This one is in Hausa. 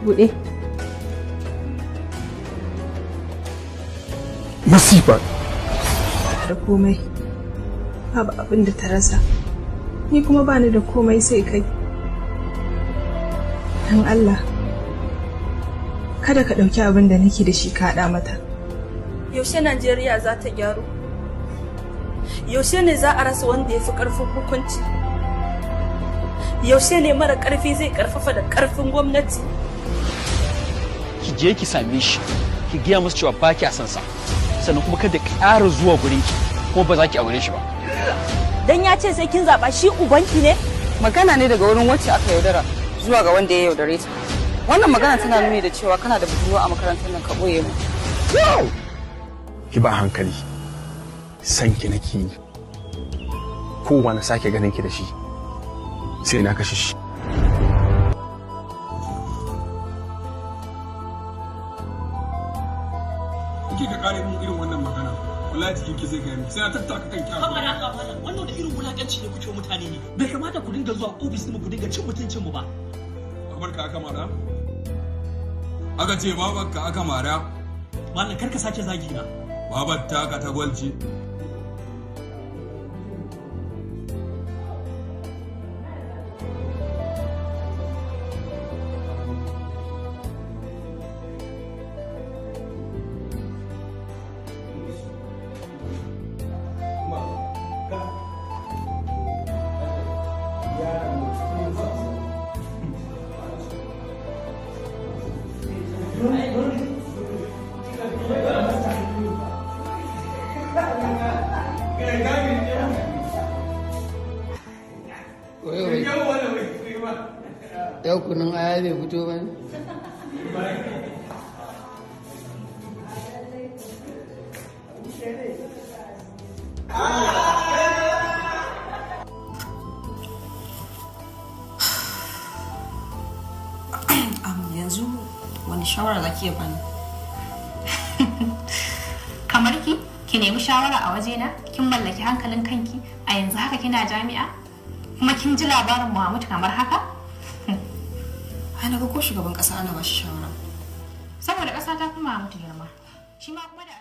Buɗe. Masifa. Da komai. Babu abin da ta rasa. Ni kuma bani da komai sai kai. Dan Allah. Kada ka ɗauki abin da nake da shi ka haɗa mata. Yaushe Najeriya za ta gyaru? Yaushe ne za a rasa wanda ya fi ƙarfin hukunci? Yaushe ne mara ƙarfi zai ƙarfafa da ƙarfin gwamnati? Ki je ki same shi, ki gaya musu cewa ba ki san sa, sannan kuma kada ƙara zuwa gurin ki, kuma ba za ki aure shi ba. Dan ya ce sai kin zaɓa shi ubanki ne? Magana ne daga wurin wacce aka yaudara zuwa ga wanda ya yaudare ta. Wannan magana tana nuni da cewa kana da budurwa a makarantar nan ka ɓoye mu. Ki ba hankali. San ki nake yi. Kowa na sake ganin ki da shi. Sai na kashe shi. Kike ka kare mun irin wannan magana. Wallahi cikin ki zai ga ni. Sai na tattaka kan ki. Kamar haka malam, wannan da irin wulakanci ne kuke mutane ne. Bai kamata ku dinga zuwa office mu ku dinga cin mutuncin mu ba. Babarka aka mara? Aka ce babarka aka mara? Malam kar ka sake zagi na. Babar ta ka tagwalci. Yau kunun aya bai fito ba ne? Yanzu wani shawara za ki bani? Kamar ki nemi shawara a wajena, kin mallaki hankalin kanki, a yanzu haka kina jami'a? Kuma kin ji labarin Muhammad kamar haka? Ai na ga ko shugaban kasa ana ba shi shawara. Saboda kasa ta kuma Muhammad girma. Shi ma kuma da